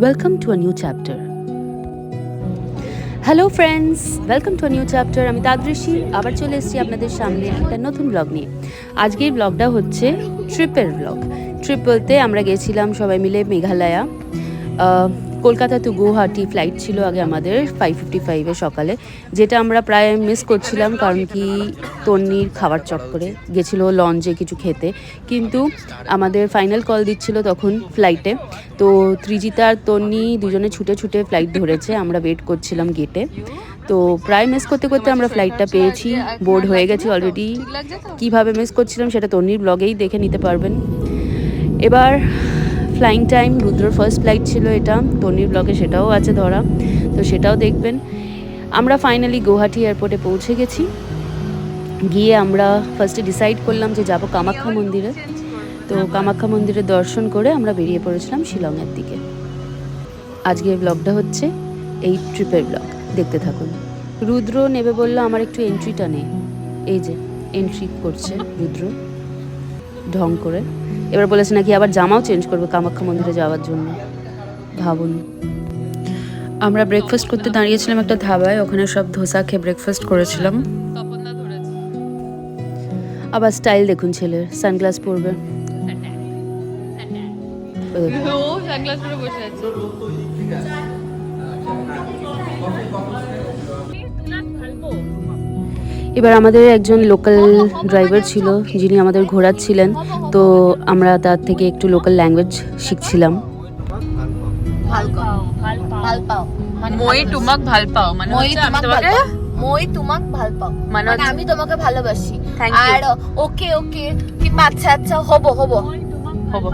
Welcome to a new chapter. Hello friends, welcome to a new chapter. আমি তাদৃশী আবার চলে এসেছি আপনাদের সামনে একটা নতুন ব্লগ নিয়ে। আজকের ব্লগটা হচ্ছে ট্রিপের ব্লগ। ট্রিপ বলতে আমরা গেছিলাম সবাই মিলে মেঘালয়া। কলকাতা টু গুয়াহাটি ফ্লাইট ছিল আগে আমাদের 5:55 সকালে, যেটা আমরা প্রায় মিস করছিলাম, কারণ কি তন্নির খাবার চক্করে গেছিলো লঞ্চে কিছু খেতে, কিন্তু আমাদের ফাইনাল কল দিচ্ছিল তখন ফ্লাইটে। তো ত্রিজিতা আর তন্নি দুজনে ছুটে ছুটে ফ্লাইট ধরেছে, আমরা ওয়েট করছিলাম গেটে। তো প্রায় মিস করতে করতে আমরা ফ্লাইটটা পেয়েছি, বোর্ড হয়ে গেছি অলরেডি। কীভাবে মিস করছিলাম সেটা তন্নির ব্লগেই দেখে নিতে পারবেন। এবার ফ্লাইং টাইম, রুদ্রর ফার্স্ট ফ্লাইট ছিল এটা, তন্নির ব্লগে সেটাও আছে ধরা, তো সেটাও দেখবেন। আমরা ফাইনালি গুয়াহাটি এয়ারপোর্টে পৌঁছে গেছি। গিয়ে আমরা ফার্স্টে ডিসাইড করলাম যে যাব কামাখ্যা মন্দিরে। তো কামাখ্যা মন্দিরে দর্শন করে আমরা বেরিয়ে পড়েছিলাম শিলংয়ের দিকে। আজকের ব্লগটা হচ্ছে এই ট্রিপের ব্লগ, দেখতে থাকুন। রুদ্র নেবে বললো আমার একটু এন্ট্রিটা নে, এই যে এন্ট্রি করছে রুদ্র ঢং করে। এবার বলেছে নাকি আবার জামাও চেঞ্জ করবে কামাখ্যা মন্দিরে যাওয়ার জন্য, ভাবুন। আমরা ব্রেকফাস্ট করতে দাঁড়িয়েছিলাম একটা ধাবায়, ওখানে সব ধোসা খেয়ে ব্রেকফাস্ট করেছিলাম। আবার স্টাইল দেখুন ছেলের, সানগ্লাস পরবে। এবার আমাদের একজন লোকাল ড্রাইভার ছিল যিনি আমাদের ঘোরাচ্ছিলেন, তো আমরা তার থেকে একটু লোকাল ল্যাঙ্গুয়েজ শিখছিলাম। মই তোমাক ভাল পাও মানে আমি তোমাকে ভালোবাসি। আর ওকে ওকে কিংবা আচ্ছা আচ্ছা হব হব হবে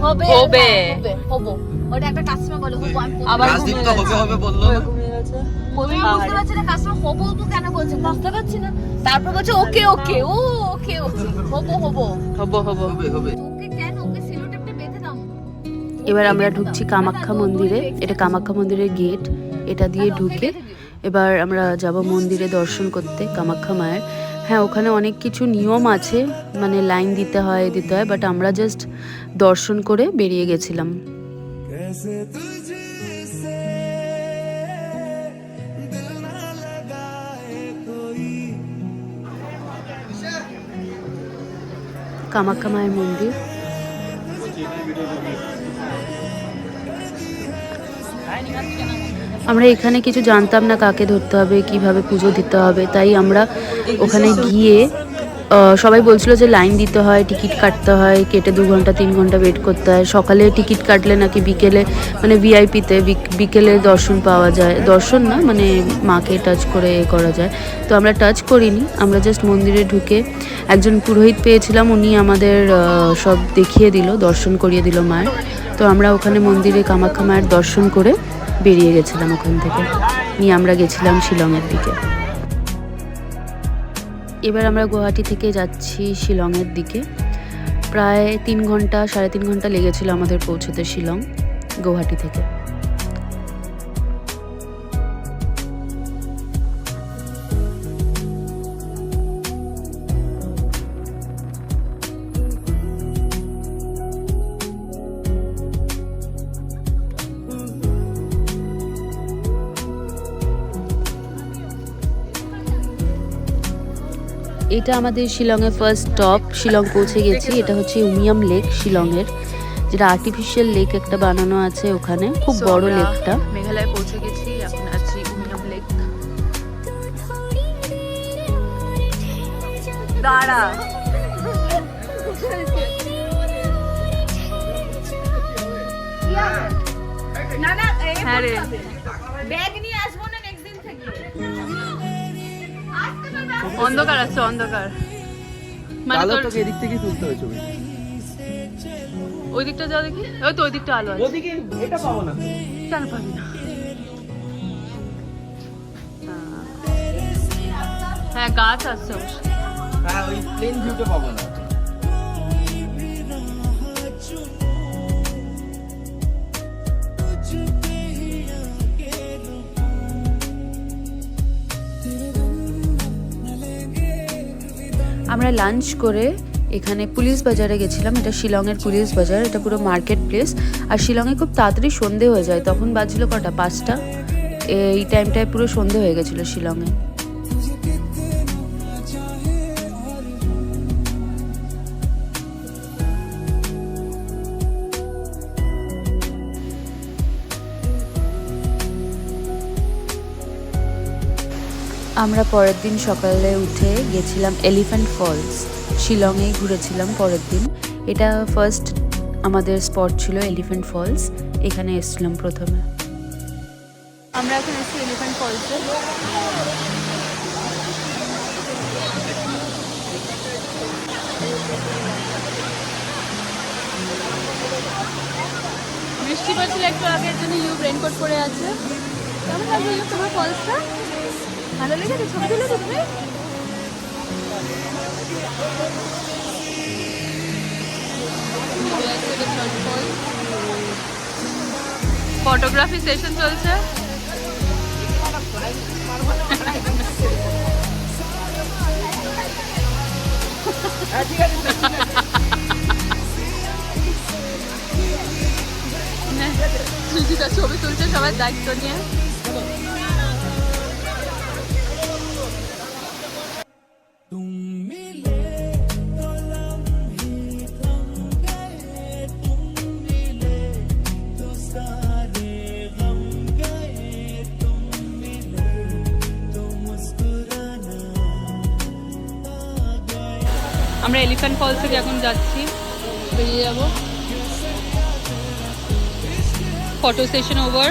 হবে হবে হব, ওটা একটা কাস্টমার বলে হব। আবার রাজদীপটা হবে হবে বললো, বুঝতে পারছি না কাস্টমার হব হব কেন বলছে, বুঝতে পারছি না। তারপর বলছে ওকে ওকে ও ওকে ওকে হব হব হবে হবে। ওকে কেন, ওকে সিলোটেপটা বেঁধে দাও। এবার আমরা ঢুকছি কামাখ্যা মন্দিরে, এটা কামাখ্যা মন্দিরের গেট, এটা দিয়ে ঢুকে এবার আমরা যাব মন্দিরে দর্শন করতে কামাখ্যা মায়ের। হ্যাঁ, ওখানে অনেক কিছু নিয়ম আছে, মানে লাইন দিতে হয়, বাট আমরা জাস্ট দর্শন করে বেরিয়ে গেছিলাম। কামাখ্যা মায়ের মন্দির। আমরা এখানে কিছু জানতাম না কাকে ধরতে হবে, কিভাবে পুজো দিতে হবে, তাই আমরা ওখানে গিয়ে সবাই বলছিল যে লাইন দিতে হয়, টিকিট কাটতে হয়, কেটে 2 ঘন্টা 3 ঘন্টা ওয়েট করতে হয়। সকালে টিকিট কাটলে নাকি বিকেলে, মানে ভিআইপিতে বিকেলে দর্শন পাওয়া যায়, দর্শন না মানে মাকে টাচ করে করা যায়। তো আমরা টাচ করিনি, আমরা জাস্ট মন্দিরে ঢুকে একজন পুরোহিত পেয়েছিলাম, উনি আমাদের সব দেখিয়ে দিল, দর্শন করিয়ে দিল মায়ের। তো আমরা ওখানে মন্দিরে কামাখ্যা মায়ের দর্শন করে বেরিয়ে গেছিলাম ওখান থেকে, নিয়ে আমরা গেছিলাম শিলংয়ের দিকে। এবার আমরা গুয়াহাটি থেকে যাচ্ছি শিলংয়ের দিকে। প্রায় 3 ঘন্টা 3.5 ঘন্টা লেগেছিল আমাদের পৌঁছতে শিলং গুয়াহাটি থেকে। এটা আমাদের শিলংয়ের ফার্স্ট স্টপ। শিলং পৌঁছে গেছি। এটা হচ্ছে উমিয়াম লেক শিলংয়ের, যেটা আর্টিফিশিয়াল লেক একটা বানানো আছে ওখানে, খুব বড় লেকটা। মেঘালয় পৌঁছে গেছি, এখন আছি উমিয়াম লেক। দাঁড়া না না হ্যাঁ রে, ব্যাগ নিয়ে আসবো না নেক্সট দিন থেকে। অন্ধকার আছে অন্ধকার, মানে আলো তোর তোকে এদিক থেকে তুলতে হবে ছবি। ওই দিকটা যাও দেখি, ওই তো ওই দিকটা আলো আছে। ওদিকে এটা পাবো না, কেন পাবি না? হ্যাঁ গাছ আছে অবশ্য। হ্যাঁ ওই প্লেন ভিউটা পাবো না। আমরা লাঞ্চ করে এখানে পুলিশ বাজারে গেছিলাম, এটা শিলংয়ের পুলিশ বাজার, এটা পুরো মার্কেট প্লেস। আর শিলংয়ে খুব তাড়াতাড়ি সন্ধে হয়ে যায়, তখন বাজছিল কটা, 5টা। এই টাইমটায় পুরো সন্ধে হয়ে গেছিলো শিলংয়ে। আমরা পরের দিন সকালে উঠে গেছিলাম এলিফ্যান্ট ফলস। শিলংয়েই ঘুরেছিলাম পরের দিন। এটা ফার্স্ট আমাদের স্পট ছিল এলিফ্যান্ট ফলস, এখানে এসেছিলাম প্রথমে। আমরা এখন এসেছি এলিফ্যান্ট ফলসে। বৃষ্টি পড়ছিল একটু আগের জন্য ইউব রেনকোট পরে আছে। কেমন লাগছে ইউব তোমার ফলসটা? ভালো লেগেছে? ছবি তুলেছো তুমি? ফটোগ্রাফি সেশন চলছে। সুজিতা ছবি তুলছে সবার দায়িত্ব নিয়ে। আমরা এলিফ্যান্ট ফলস থেকে এখন যাচ্ছি, বেরিয়ে যাব। Photo session over.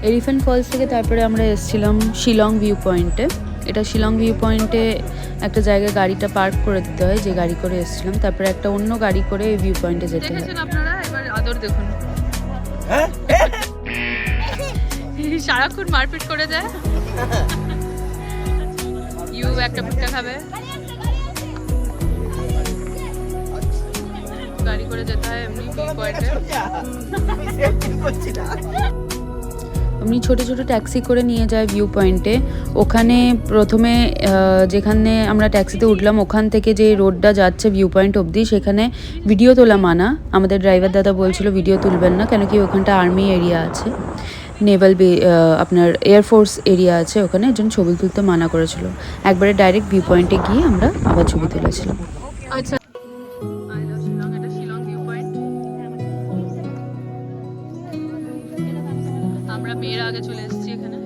Elephant falls থেকে তারপরে আমরা এসেছিলাম শিলং ভিউ পয়েন্টে। এটা শিলং ভিউ পয়েন্টে একটা জায়গায় গাড়িটা পার্ক করে দিতে হয়, যে গাড়ি করে এসেছিলাম। তারপরে একটা অন্য গাড়ি করে এই ভিউ পয়েন্টে যেতে হয়। দেখেছেন আপনারা? এবার আদর দেখুন। সারাক্ষণ মারপিট করে যায়। ইউ একটা ফুটকা খাবে। গাড়ি করে যেতে হয় এমনি ভিউ পয়েন্টে। এমনি ছোটো ছোটো ট্যাক্সি করে নিয়ে যায় ভিউ পয়েন্টে। ওখানে প্রথমে যেখানে আমরা ট্যাক্সিতে উঠলাম, ওখান থেকে যে রোডটা যাচ্ছে ভিউ পয়েন্ট অবধি, সেখানে ভিডিও তোলা মানা। আমাদের ড্রাইভার দাদা বলছিল ভিডিও তুলবেন না, কেন কি ওখানটা আর্মি এরিয়া আছে, নেভাল আপনার এয়ারফোর্স এরিয়া আছে ওখানে, এর জন্য ছবি তুলতে মানা করেছিল। একবারে ডাইরেক্ট ভিউ পয়েন্টে গিয়ে আমরা আবার ছবি তুলেছিলাম। আচ্ছা, এটা শিলং ভিউ পয়েন্ট। আমরা মেয়েরা আগে চলে এসেছি এখানে।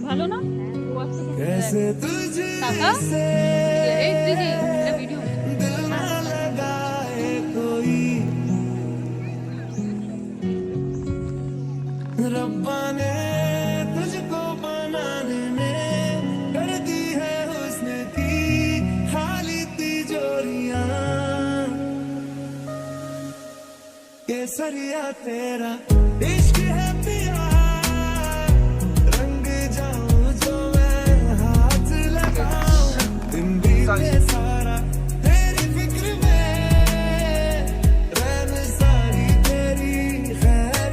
ভালো না? কাকা? এই দিদি, এটা ভিডিও। रब्बा ने तुझको बनाने में कर दी है हुस्न की खाली तिजोरियां, केसरिया तेरा इश्क है पिया, रंग जाऊं जो मैं हाथ लगाऊं, दिन बीते सारा तेरी फिक्र में, रैन सारी तेरी खैर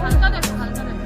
হালকা দেখো, হালকা দেখো।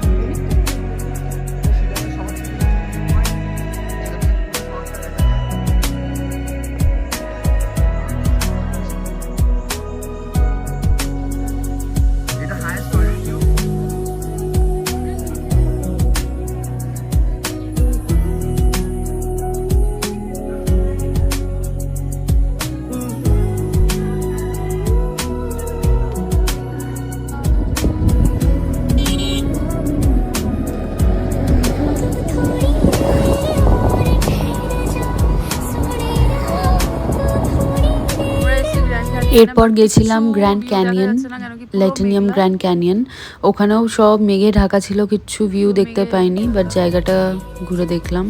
এরপর গেছিলাম গ্র্যান্ড ক্যানিয়ন, ল্যাটিনিয়াম গ্র্যান্ড ক্যানিয়ন। ওখানেও সব মেঘে ঢাকা ছিল, কিচ্ছু ভিউ দেখতে পাইনি, বাট জায়গাটা ঘুরে দেখলাম।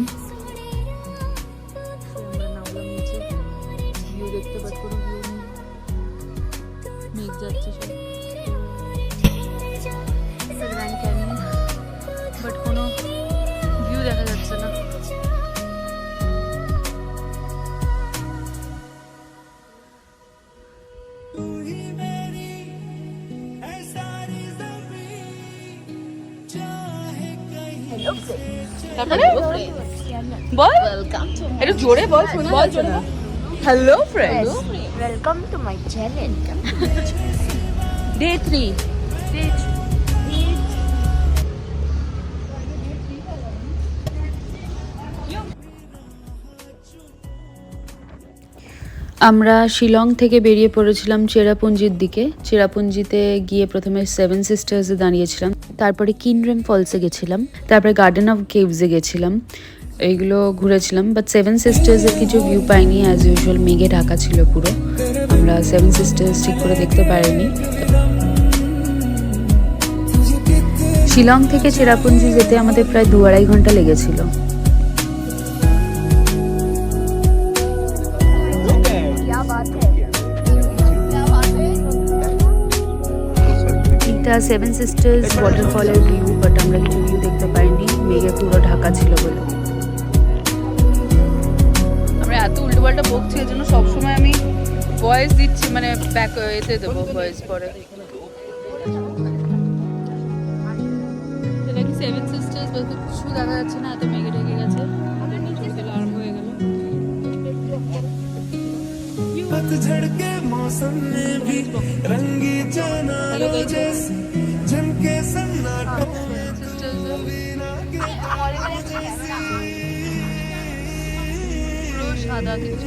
বাট কোনো ভিউ দেখা যাচ্ছে না। তারপরে বল, একটু জোরে বল, বল জোরে। Hello friends, welcome to my channel. Day 3। আমরা শিলং থেকে বেরিয়ে পড়েছিলাম চেরাপুঞ্জির দিকে। চেরাপুঞ্জিতে গিয়ে প্রথমে 7 সিস্টার্সে দাঁড়িয়েছিলাম, তারপরে কিনরেম ফলসে গেছিলাম, তারপরে গার্ডেন অফ কেভসে গেছিলাম। এইগুলো ঘুরেছিলাম, বাট 7 সিস্টার্সের কিছু ভিউ পাইনি। অ্যাজ ইউজুয়াল মেঘে ঢাকা ছিল পুরো, আমরা 7 সিস্টার্স ঠিক করে দেখতে পারিনি। শিলং থেকে চেরাপুঞ্জি যেতে আমাদের প্রায় 2-2.5 ঘন্টা লেগেছিল। এটা 7 সিস্টার্স ওয়াটারফলের ভিউ, বাট আমরা কিছু ভিউ দেখতে পাইনি, মেঘে পুরো ঢাকা ছিল বলে। আমরা এত উল্টোপাল্টা বকছি, এর জন্য সবসময় আমি ভয়েস দিচ্ছি, মানে ব্যাক এতে দেবো ভয়েস পরে। এটা কি 7 সিস্টার্স? বলতে কিছু দেখা যাচ্ছে না, এত মেঘে ঢেকে গেছে, আরম্ভ হয়ে গেল। पतझड़ के मौसम में भी रंगी जाना जैसे झमके सन्नाटों में সাদা কিছু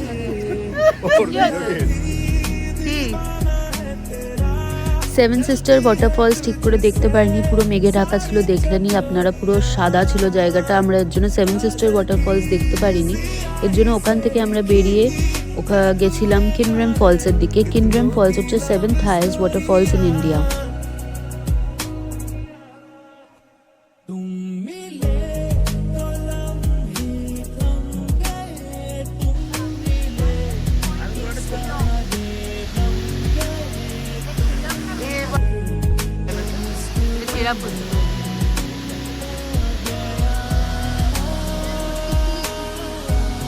সেভেন সিস্টার ওয়াটারফলস ঠিক করে দেখতে পারিনি, পুরো মেঘে ঢাকা ছিল, দেখলেনি আপনারা, পুরো সাদা ছিল জায়গাটা। আমরা এর জন্য 7 সিস্টার ওয়াটারফলস দেখতে পারিনি। এর জন্য ওখান থেকে আমরা বেরিয়ে গেছিলাম কিনরেম ফলসের দিকে। কিনরেম ফলস হচ্ছে 7th highest waterfalls in India.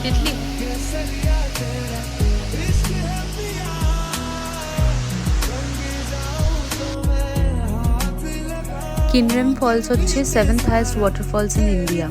তিতলি কিনরেম ফলস হচ্ছে 7th highest waterfalls in India.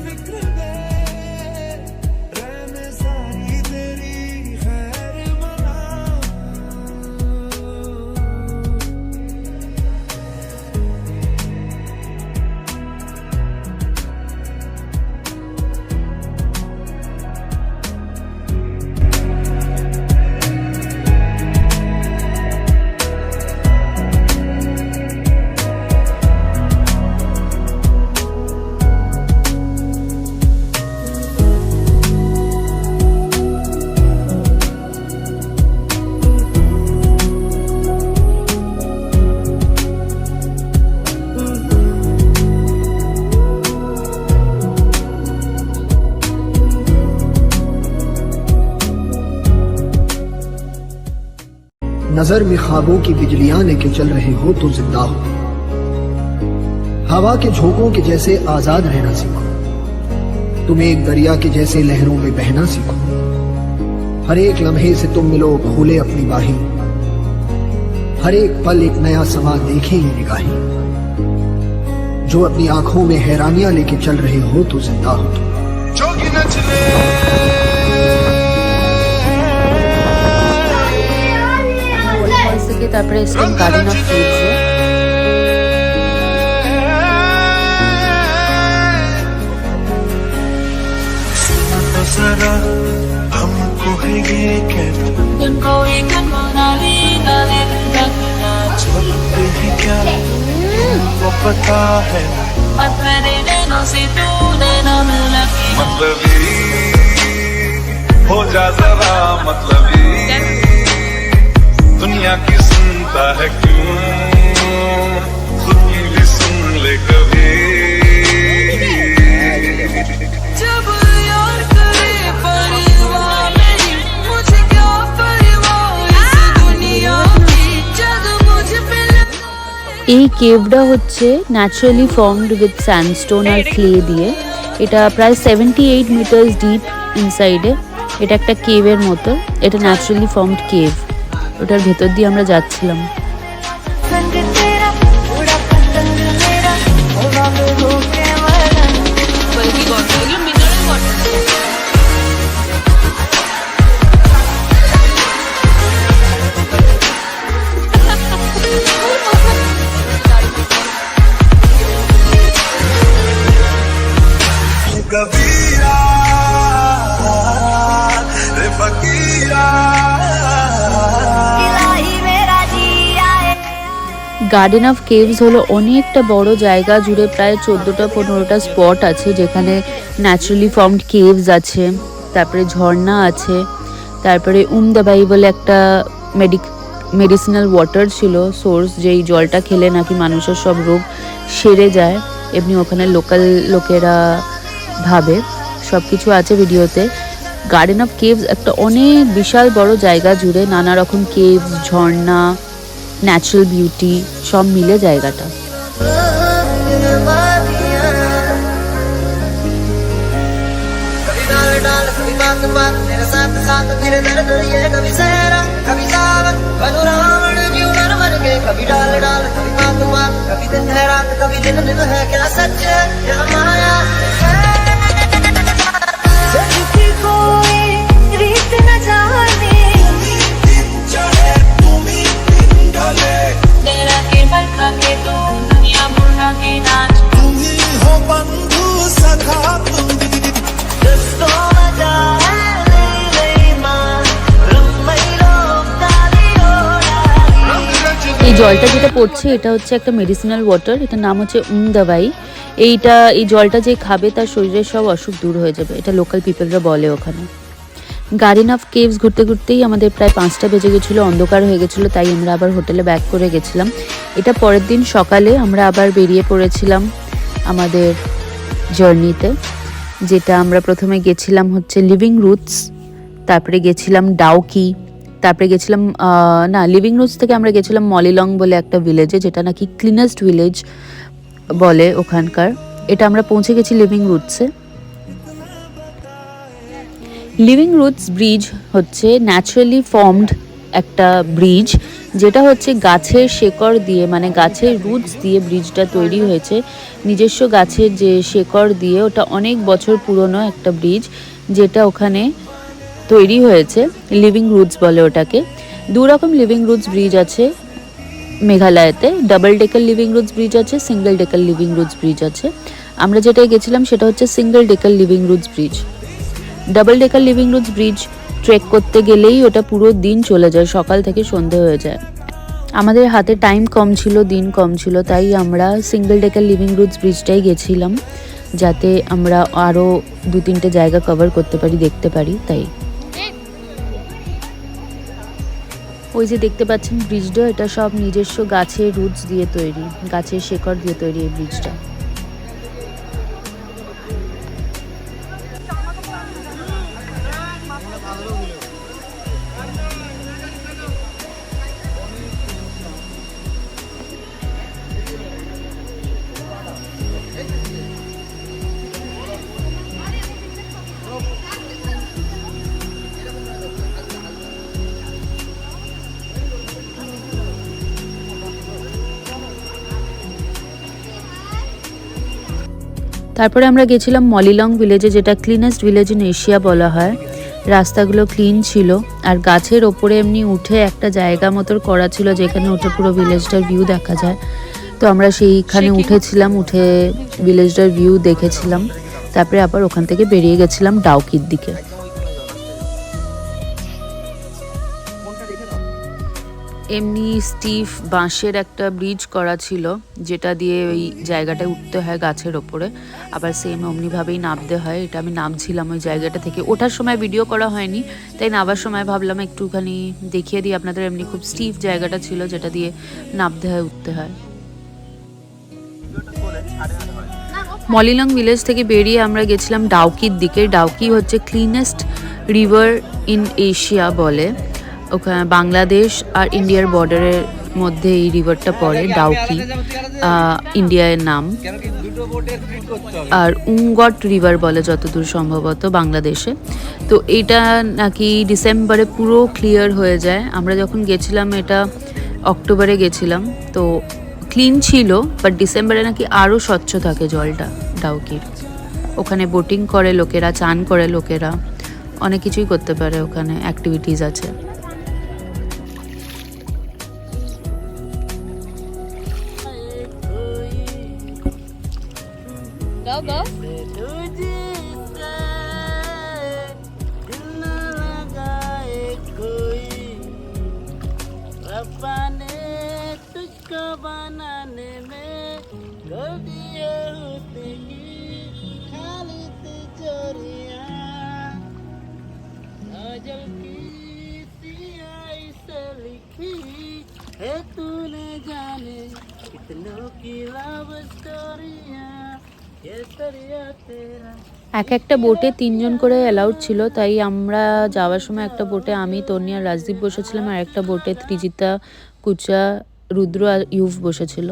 नजर में ख्वाबों की बिजलियां लेके चल रहे हो तो जिंदा हो। हवा के झोंकों के जैसे आजाद रहना सीखो। तुम एक दरिया के जैसे लहरों में बहना सीखो। हर एक लम्हे से तुम मिलो खोले अपनी बाहें। हर एक पल एक नया समा देखे ही निगाहें। जो अपनी आंखों में हैरानियां लेके चल रहे हो तो जिंदा हो। जोगी न चले থেকে তারপরে এসলাম গার্ডেন অফ কেভসে। जरा हमको है ये कहते ही क्या वो पता है मतलबी हो जा जरा मतलबी दुनिया की सुनता है क्यों, खुद की भी सुन ले कभी। जब यार करे परवाह नहीं, मुझे क्या परवाह इस दुनिया की, जग मुझ पे এই কেভটা হচ্ছে ন্যাচারালি ফর্মড উইথ স্যান্ডস্টোন আর ক্লে দিয়ে। এটা প্রায় 78 মিটার্স ডিপ ইনসাইডে। এটা একটা কেভের মতো, এটা ন্যাচারালি ফর্মড কেভ। ওটার ভেতর দিয়ে আমরা যাচ্ছিলাম। संग तेरा उड़ा पतंग मेरा, हवा में होके वरन বলকি গর্ত এগুলো মিনারেল ওয়াটার। कबीरा रे फकीरा, इलाही मेरा जिया है। গার্ডেন অফ কেভস হলো অনেকটা বড় জায়গা জুড়ে, প্রায় 14টা-15টা স্পট আছে যেখানে ন্যাচারালি ফর্মড কেভস আছে, তারপরে ঝর্ণা আছে, তারপরে দাবাই বলে একটা মেডিসিনাল ওয়াটার ছিল সোর্স, যেই জলটা খেলে নাকি মানুষের সব রোগ সেরে যায়, এমনি ওখানে লোকাল লোকেরা ভাবে। সব কিছু আছে ভিডিওতে। গার্ডেন অফ কেভস একটা অনেক বিশাল বড় জায়গা জুড়ে, নানা রকম কেভস, ঝর্ণা, ন্যাচারাল বিউটি সব মিলে জায়গাটা। कभी डाल डाल कभी बात बात, तेरे साथ साथ फिर दर्द ये, कभी सहरा कभी सावन बनो रावण क्यों मर मर के। कभी डाल डाल कभी बात बात, कभी दिन है रात कभी दिन दिन है, क्या सच है क्या माया है। जगती कोई रीत न जाने, चाहे तुम्ही ढले, तेरा केवल खाके तो दुनिया बुढ़ा के नाच। तुम्ही हो बंधु सखा तुम, दोस्तों मजा है नहीं नहीं माँ, रम्मई लोग डाली ओढ़ाली। এই জলটা যেটা পড়ছে এটা হচ্ছে একটা মেডিসিনাল ওয়াটার, এটার নাম হচ্ছে দাবাই। এই জলটা যে খাবে তার শরীরের সব অসুখ দূর হয়ে যাবে, এটা লোকাল পিপলরা বলে ওখানে। গার্ডেন অফ কেভস ঘুরতে ঘুরতেই আমাদের প্রায় 5টা বেজে গেছিলো, অন্ধকার হয়ে গেছিলো, তাই আমরা আবার হোটেলে ব্যাক করে গেছিলাম। এটা পরের দিন সকালে আমরা আবার বেরিয়ে পড়েছিলাম আমাদের জার্নিতে, যেটা আমরা প্রথমে গেছিলাম হচ্ছে লিভিং রুটস, তারপরে গেছিলাম ডাউকি, তারপরে গেছিলাম লিভিং রুটস থেকে আমরা গেছিলাম মলিলং বলে একটা ভিলেজে, যেটা নাকি ক্লিনেস্ট ভিলেজ বলে ওখানকার। এটা আমরা পৌঁছে গেছি লিভিং রুটসে। লিভিং রুটস ব্রিজ হচ্ছে ন্যাচারালি ফর্মড একটা ব্রিজ, যেটা হচ্ছে গাছের শেকড় দিয়ে, মানে গাছের রুটস দিয়ে ব্রিজটা তৈরি হয়েছে। নিজস্ব গাছের যে শেকড় দিয়ে, ওটা অনেক বছর পুরনো একটা ব্রিজ, যেটা ওখানে তৈরি হয়েছে। লিভিং রুটস বলে ওটাকে। 2 রকম লিভিং রুটস ব্রিজ আছে মেঘালয়তে, double decker living roots bridge আছে, single decker living roots bridge আছে। আমরা যেটাই গেছিলাম সেটা হচ্ছে single decker living roots bridge. Double decker living roots bridge trek করতে গেলেই ওটা পুরো দিন চলে যায়, সকাল থেকে সন্ধে হয়ে যায়। আমাদের হাতে টাইম কম ছিল, দিন কম ছিল, তাই আমরা সিঙ্গেল ডেকার লিভিং রুটস ব্রিজটাই গেছিলাম, যাতে আমরা আরও 2-3টে জায়গা কভার করতে পারি, দেখতে পারি। তাই ওই যে দেখতে পাচ্ছেন ব্রিজটা, এটা সব নিজস্ব গাছের রুটস দিয়ে তৈরি, গাছের শেকড় দিয়ে তৈরি এই ব্রিজটা। তারপরে আমরা গেছিলাম মলিলং ভিলেজে, যেটা ক্লিনেস্ট ভিলেজ ইন এশিয়া বলা হয়। রাস্তাগুলো ক্লিন ছিল, আর গাছের ওপরে এমনি উঠে একটা জায়গা মতো করা ছিল, যেখানে উঠে পুরো ভিলেজটার ভিউ দেখা যায়। তো আমরা সেইখানে উঠেছিলাম, উঠে ভিলেজটার ভিউ দেখেছিলাম। তারপরে আবার ওখান থেকে বেরিয়ে গেছিলাম ডাউকির দিকে। এমনি স্টিফ বাঁশের একটা ব্রিজ করা ছিল, যেটা দিয়ে ওই জায়গাটায় উঠতে হয় গাছের ওপরে, আবার সেম অমনিভাবেই নামতে হয়। এটা আমি নামছিলাম ওই জায়গাটা থেকে, ওঠার সময় ভিডিও করা হয়নি, তাই নামার সময় ভাবলাম একটুখানি দেখিয়ে দিই আপনাদের। এমনি খুব স্টিফ জায়গাটা ছিল, যেটা দিয়ে নামতে হয় উঠতে হয়। মলিলং ভিলেজ থেকে বেরিয়ে আমরা গেছিলাম ডাউকির দিকে। ডাউকি হচ্ছে ক্লিনেস্ট রিভার ইন এশিয়া বলে। ওখানে বাংলাদেশ আর ইন্ডিয়ার বর্ডারের মধ্যে এই রিভারটা পড়ে, ডাউকি ইন্ডিয়ার নাম। আর উমগট রিভার বলে যতদূর সম্ভবত বাংলাদেশে। তো এটা নাকি ডিসেম্বরে পুরো ক্লিয়ার হয়ে যায়। আমরা যখন গেছিলাম এটা অক্টোবরে গেছিলাম, তো ক্লিন ছিল, বাট ডিসেম্বরে নাকি আরও স্বচ্ছ থাকে জলটা ডাউকির। ওখানে বোটিং করে লোকেরা, চান করে লোকেরা, অনেক কিছুই করতে পারে, ওখানে অ্যাক্টিভিটিস আছে। গাও গাও। এক একটা বোটে 3 জন করে অ্যালাউড ছিল, তাই আমরা যাওয়ার সময় একটা বোটে আমি, তন্নি আর রাজদীপ বসেছিলাম, আর একটা বোটে ত্রিজিতা, কুচা, রুদ্র আর ইউভ বসেছিল।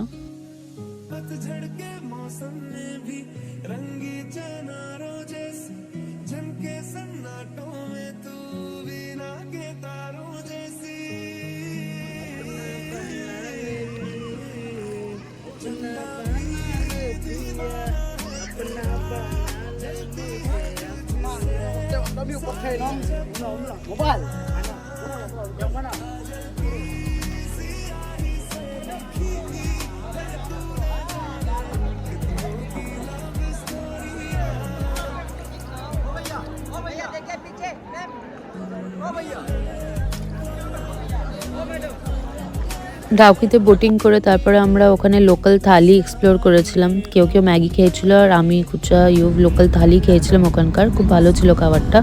ডাউকিতে বোটিং করে তারপরে আমরা ওখানে লোকাল থালি এক্সপ্লোর করেছিলাম। কেউ কেউ ম্যাগি খেয়েছিল, আর আমি, কুচা, ইউভ লোকাল থালি খেয়েছিলাম ওখানকার, খুব ভালো ছিল খাবারটা।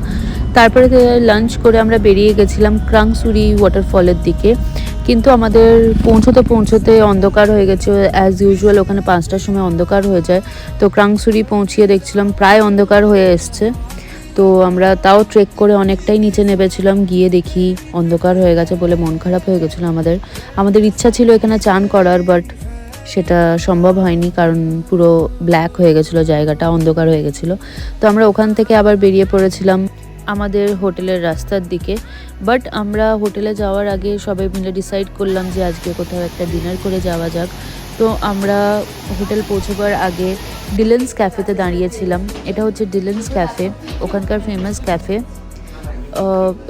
তারপরে লাঞ্চ করে আমরা বেরিয়ে গেছিলাম ক্রাংসুরি ওয়াটারফলের দিকে, কিন্তু আমাদের পৌঁছতে অন্ধকার হয়ে গেছে। অ্যাজ ইউজুয়াল ওখানে 5টার সময় অন্ধকার হয়ে যায়, তো ক্রাংসুরি পৌঁছিয়ে দেখছিলাম প্রায় অন্ধকার হয়ে এসছে। তো আমরা তাও ট্রেক করে অনেকটাই নিচে নেমেছিলাম, গিয়ে দেখি অন্ধকার হয়ে গেছে বলে মন খারাপ হয়ে গেছিলো আমাদের ইচ্ছা ছিল এখানে চান করার, বাট সেটা সম্ভব হয়নি, কারণ পুরো ব্ল্যাক হয়ে গেছিলো জায়গাটা, অন্ধকার হয়ে গেছিলো। তো আমরা ওখান থেকে আবার বেরিয়ে পড়েছিলাম আমাদের হোটেলের রাস্তার দিকে। বাট আমরা হোটেলে যাওয়ার আগে সবাই মিলে ডিসাইড করলাম যে আজকে কোথাও একটা ডিনার করে যাওয়া যাক। তো আমরা হোটেল পৌঁছবার আগে ডিলেন্স ক্যাফেতে দাঁড়িয়েছিলাম। এটা হচ্ছে ডিলেন্স ক্যাফে, ওখানকার ফেমাস ক্যাফে।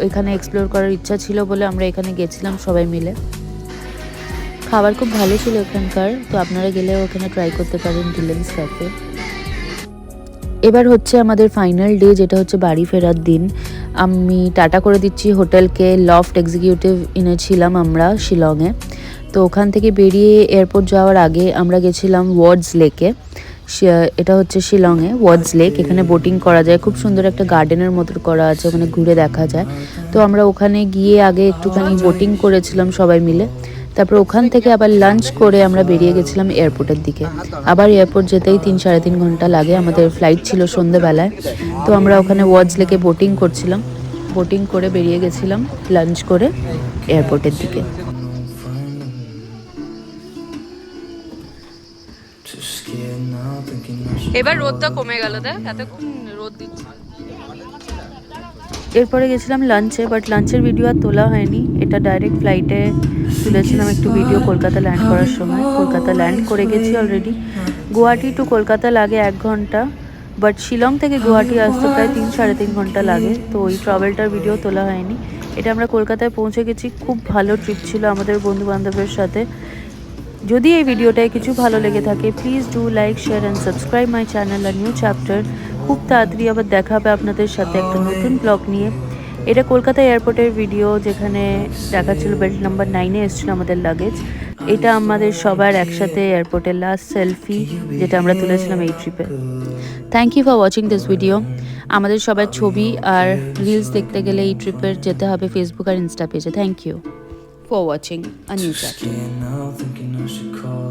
এখানে এক্সপ্লোর করার ইচ্ছা ছিল বলে আমরা এখানে গেছিলাম সবাই মিলে। খাবার খুব ভালো ছিল এখানকার, তো আপনারা গেলেও ওখানে ট্রাই করতে পারেন ডিলেন্স ক্যাফে। এবার হচ্ছে আমাদের ফাইনাল ডে, যেটা হচ্ছে বাড়ি ফেরার দিন। আমি টাটা করে দিচ্ছি হোটেলকে। লফট এক্সিকিউটিভ এনেছিলাম আমরা শিলংয়ে। তো ওখান থেকে বেরিয়ে এয়ারপোর্ট যাওয়ার আগে আমরা গেছিলাম ওয়ার্ডস লেকে। এটা হচ্ছে শিলংয়ে ওয়ার্ডস লেক। এখানে বোটিং করা যায়, খুব সুন্দর একটা গার্ডেনের মতো করা আছে, ওখানে ঘুরে দেখা যায়। তো আমরা ওখানে গিয়ে আগে একটুখানি বোটিং করেছিলাম সবাই মিলে। তারপর ওখান থেকে আবার লাঞ্চ করে আমরা বেরিয়ে গেছিলাম এয়ারপোর্টের দিকে। আবার এয়ারপোর্ট যেতেই 3-3.5 ঘন্টা লাগে, আমাদের ফ্লাইট ছিল সন্ধ্যেবেলায়। তো আমরা ওখানে ওয়ার্ডস লেকে বোটিং করছিলাম, বোটিং করে বেরিয়ে গেছিলাম লাঞ্চ করে এয়ারপোর্টের দিকে। এবার রোদটা কমে গেল, দেখ এতক্ষণ রোদ দিচ্ছে। এরপরে গেছিলাম লাঞ্চে, বাট লাঞ্চের ভিডিও আর তোলা হয়নি। এটা ডাইরেক্ট ফ্লাইটে তুলেছিলাম একটু ভিডিও কলকাতা ল্যান্ড করার সময়। কলকাতা ল্যান্ড করে গেছি অলরেডি। গুয়াহাটি টু কলকাতা লাগে 1 ঘন্টা, বাট শিলং থেকে গুয়াহাটি আসতে প্রায় 3-3.5 ঘন্টা লাগে। তো ওই ট্রাভেলটার ভিডিও তোলা হয়নি। এটা আমরা কলকাতায় পৌঁছে গেছি। খুব ভালো ট্রিপ ছিল আমাদের বন্ধু বান্ধবের সাথে। যদি এই ভিডিওটায় কিছু ভালো লেগে থাকে, please do like, share and subscribe my channel আর নিউ চ্যাপ্টার। খুব তাড়াতাড়ি আবার দেখা হবে আপনাদের সাথে একটা নতুন ব্লগ নিয়ে। এটা কলকাতা এয়ারপোর্টের ভিডিও, যেখানে দেখাচ্ছিল বেল্ট নাম্বার 9-এ এসেছিল আমাদের লাগেজ। এটা আমাদের সবার একসাথে এয়ারপোর্টের লাস্ট সেলফি, যেটা আমরা তুলেছিলাম এই ট্রিপে। Thank you for watching this video. আমাদের সবার ছবি আর রিলস দেখতে গেলে এই ট্রিপের যেতে হবে ফেসবুক আর ইনস্টা পেজে। Thank you for watching a new chapter. Now thinking I should call